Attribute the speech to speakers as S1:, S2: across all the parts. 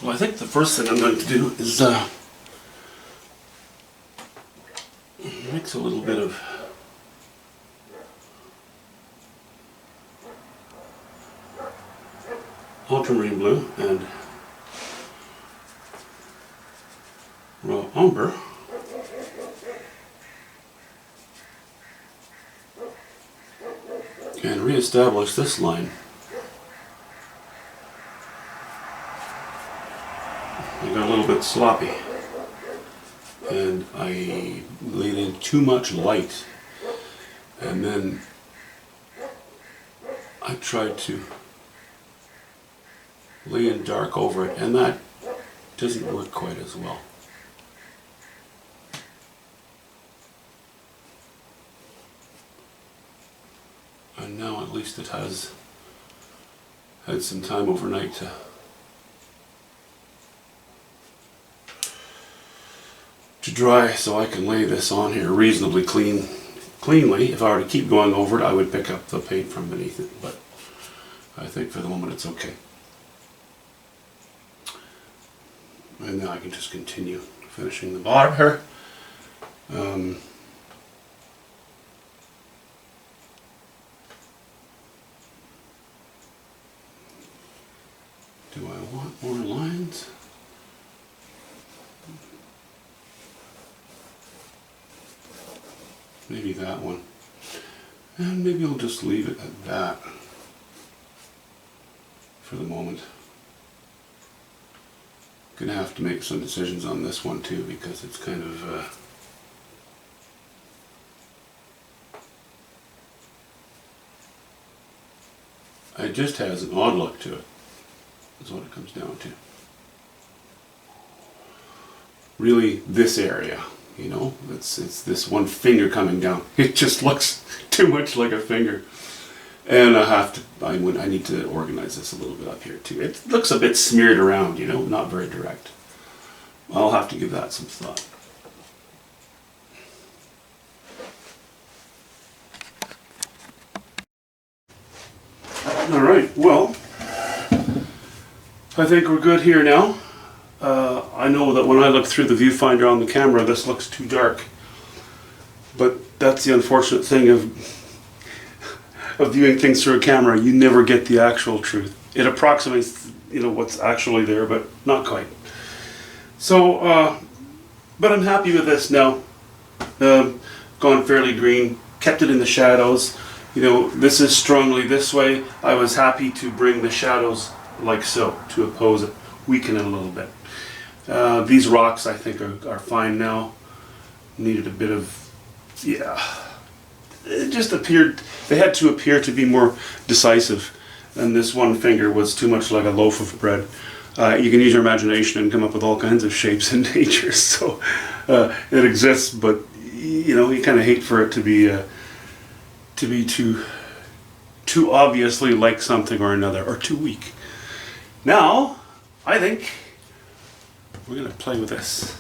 S1: Well, I think the first thing I'm going to do is mix a little bit of ultramarine blue and raw umber. And re-establish this line. I got a little bit sloppy and I laid in too much light, and then I tried to lay in dark over it, and that doesn't work quite as well. And now at least it has had some time overnight to dry, so I can lay this on here reasonably cleanly. If I were to keep going over it, I would pick up the paint from beneath it, but I think for the moment it's okay. And now I can just continue finishing the bottom here. Do I want more lines? Maybe that one. And maybe I'll just leave it at that for the moment. Gonna have to make some decisions on this one too, because it's kind of it just has an odd look to it, is what it comes down to. Really, this area, you know, it's this one finger coming down. It just looks too much like a finger. And I need to organize this a little bit up here too. It looks a bit smeared around, you know, not very direct. I'll have to give that some thought. All right, well, I think we're good here now. I know that when I look through the viewfinder on the camera, this looks too dark. But that's the unfortunate thing of viewing things through a camera. You never get the actual truth. It approximates, you know, what's actually there, but not quite. So, but I'm happy with this now. Gone fairly green, kept it in the shadows. You know, this is strongly this way. I was happy to bring the shadows like so, to oppose it, weaken it a little bit. These rocks I think are fine now. Needed a bit of, yeah, it just appeared, they had to appear to be more decisive, and this one finger was too much like a loaf of bread. You can use your imagination and come up with all kinds of shapes in nature, so it exists, but you know, you kind of hate for it to be too obviously like something or another, or too weak. Now, I think we're going to play with this.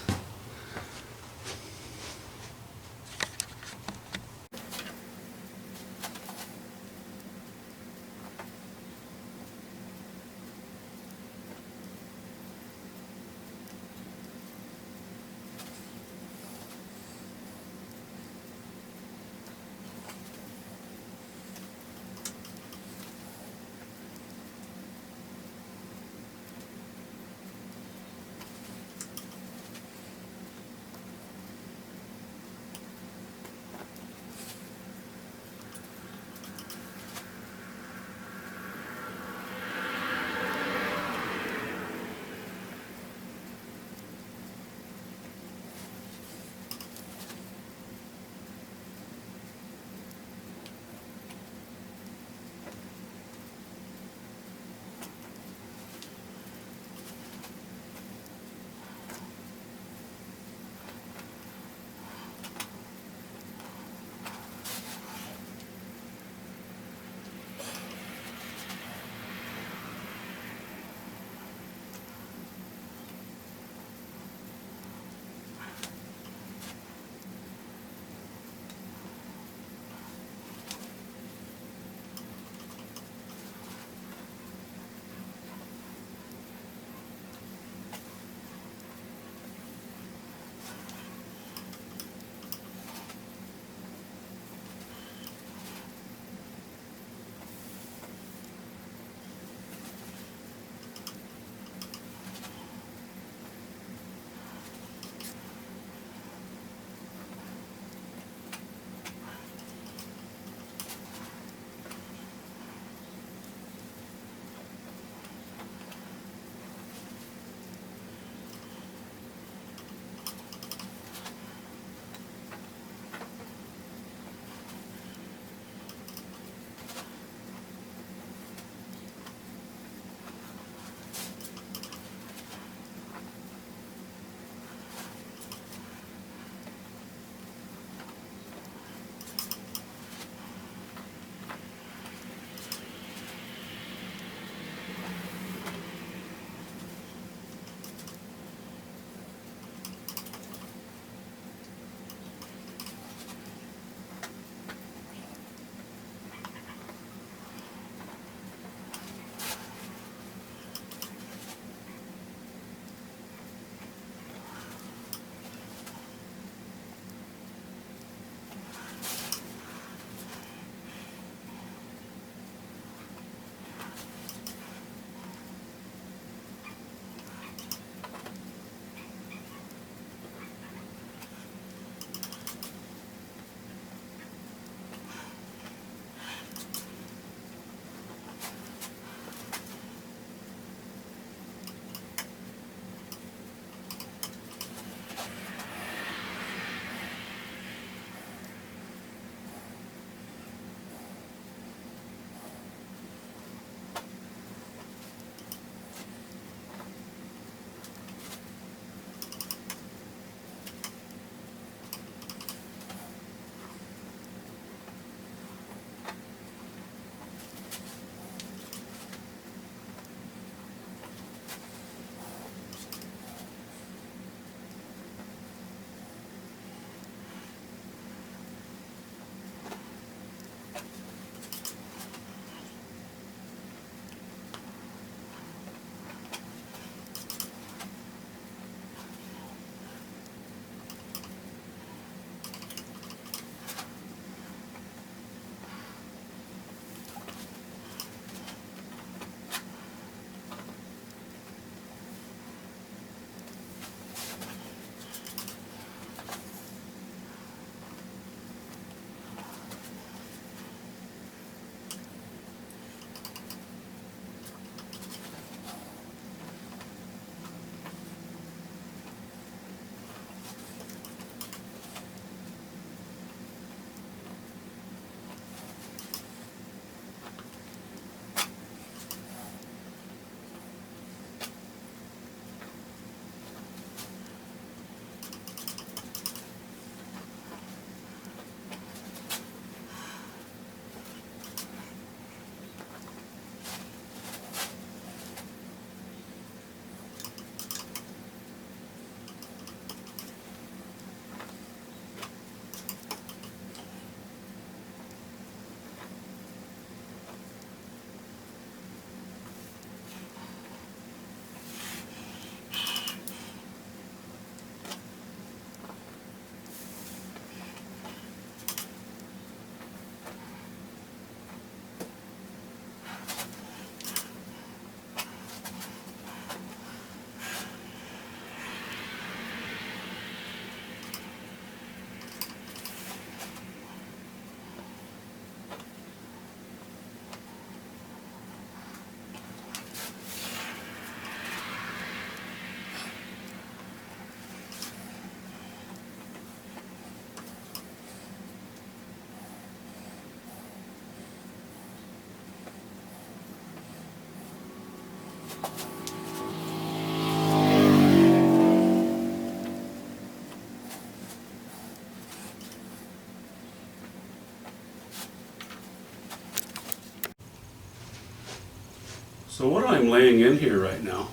S1: So what I'm laying in here right now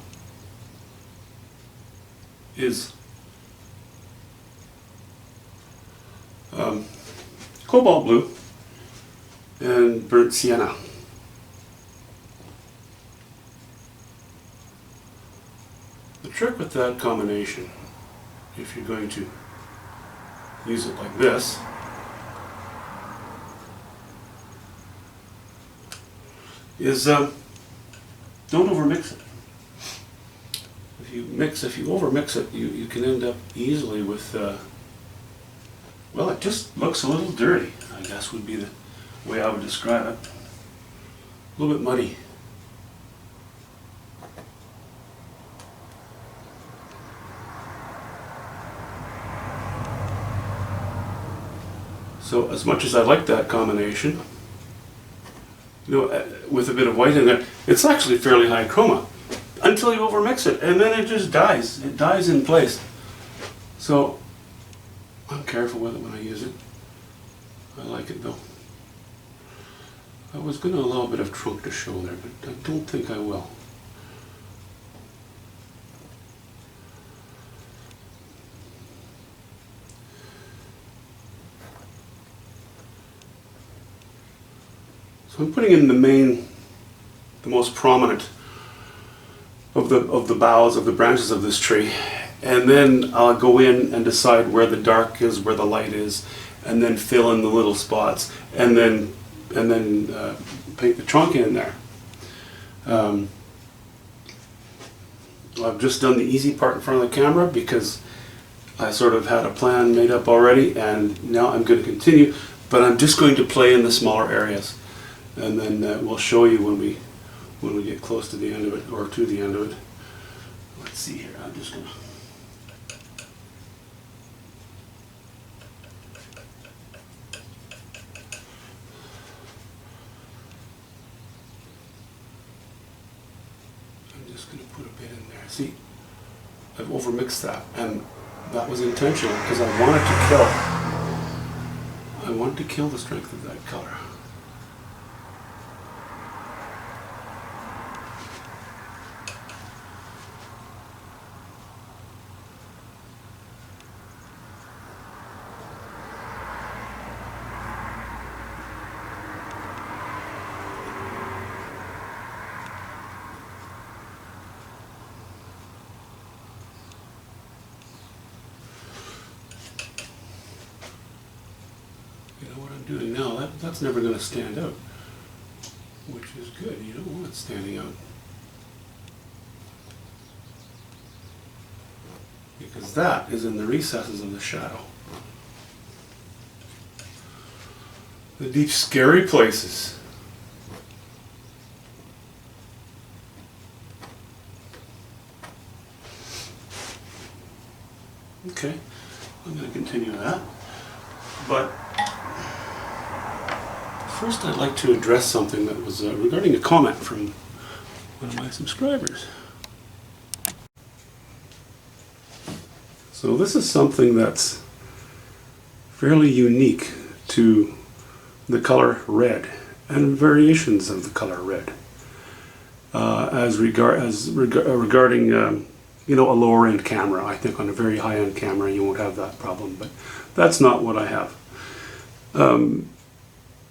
S1: is cobalt blue and burnt sienna. The trick with that combination, if you're going to use it like this, is don't overmix it. If you overmix it, you can end up easily with, well, it just looks a little dirty, I guess would be the way I would describe it. A little bit muddy. So as much as I like that combination, with a bit of white in there, it's actually fairly high chroma until you overmix it, and then it just dies. It dies in place. So I'm careful with it when I use it. I like it though. I was going to allow a bit of trunk to show there, but I don't think I will. So I'm putting in the most prominent of the boughs, of the branches of this tree, and then I'll go in and decide where the dark is, where the light is, and then fill in the little spots, and then paint the trunk in there. I've just done the easy part in front of the camera because I sort of had a plan made up already, and now I'm going to continue, but I'm just going to play in the smaller areas, and then we'll show you when we get close to the end of it, or to the end of it. Let's see here, I'm just going to... I'm just going to put a bit in there. See, I've overmixed that, and that was intentional because I wanted to kill the strength of that color. You know what I'm doing now, that's never going to stand out, which is good. You don't want it standing out, because that is in the recesses of the shadow. The deep, scary places. Okay, I'm going to continue that, but first I'd like to address something that was regarding a comment from one of my subscribers. So this is something that's fairly unique to the color red and variations of the color red. Regarding you know, a lower end camera. I think on a very high end camera you won't have that problem, but that's not what I have.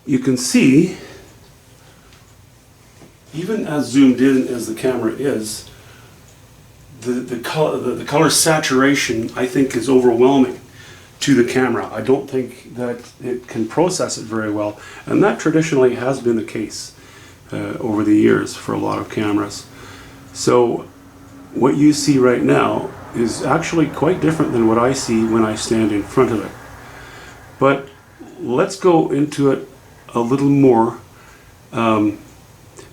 S1: You can see, even as zoomed in as the camera is, the color saturation, I think, is overwhelming to the camera. I don't think that it can process it very well, and that traditionally has been the case over the years for a lot of cameras. So what you see right now is actually quite different than what I see when I stand in front of it. But let's go into it a little more,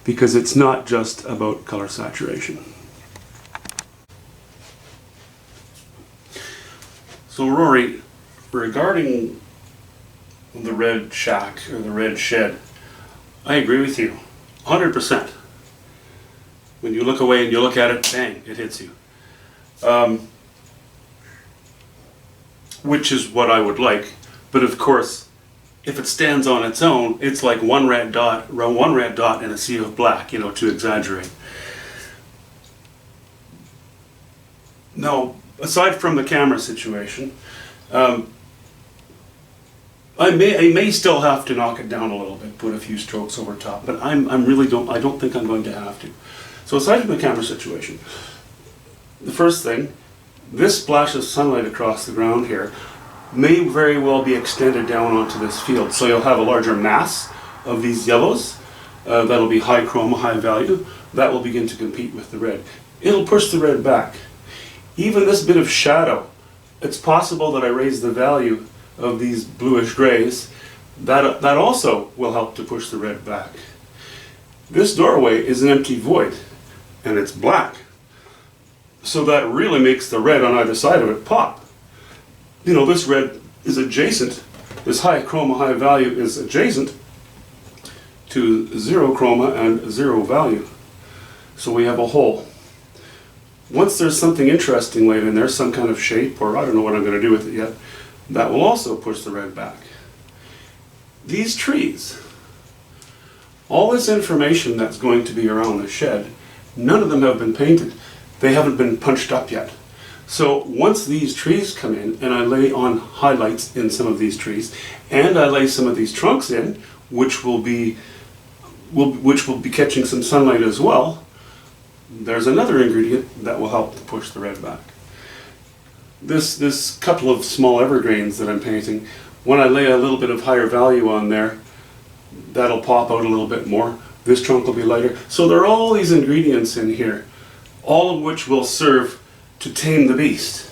S1: because it's not just about color saturation. So Rory, regarding the red shack or the red shed, I agree with you 100%. When you look away and you look at it, bang, it hits you. Which is what I would like, but of course, if it stands on its own, it's like one red dot in a sea of black, you know, to exaggerate. Now, aside from the camera situation, I may still have to knock it down a little bit, put a few strokes over top, but I don't think I'm going to have to. So aside from the camera situation, the first thing, this splash of sunlight across the ground here may very well be extended down onto this field. So you'll have a larger mass of these yellows. That'll be high chroma, high value. That will begin to compete with the red. It'll push the red back. Even this bit of shadow, it's possible that I raise the value of these bluish grays. That also will help to push the red back. This doorway is an empty void, and it's black. So that really makes the red on either side of it pop. You know, this red is adjacent, this high chroma, high value is adjacent to zero chroma and zero value. So we have a hole. Once there's something interesting laid in there, some kind of shape, or I don't know what I'm going to do with it yet, that will also push the red back. These trees, all this information that's going to be around the shed, none of them have been painted. They haven't been punched up yet. So once these trees come in and I lay on highlights in some of these trees, and I lay some of these trunks in, which will be catching some sunlight as well, there's another ingredient that will help to push the red back. This couple of small evergreens that I'm painting, when I lay a little bit of higher value on there, that'll pop out a little bit more. This trunk will be lighter. So there are all these ingredients in here, all of which will serve to tame the beast.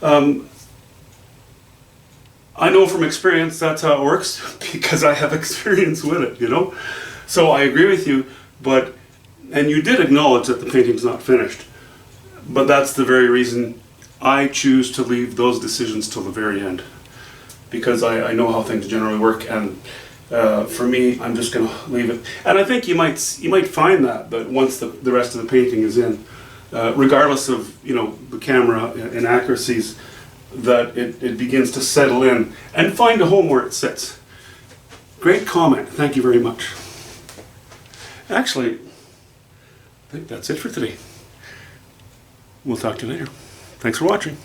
S1: I know from experience that's how it works, because I have experience with it, you know. So I agree with you, and you did acknowledge that the painting's not finished, but that's the very reason I choose to leave those decisions till the very end, because I know how things generally work, and for me, I'm just going to leave it. And I think you might find that once the rest of the painting is in, regardless of the camera inaccuracies, that it begins to settle in and find a home where it sits. Great comment. Thank you very much. Actually, I think that's it for today. We'll talk to you later. Thanks for watching.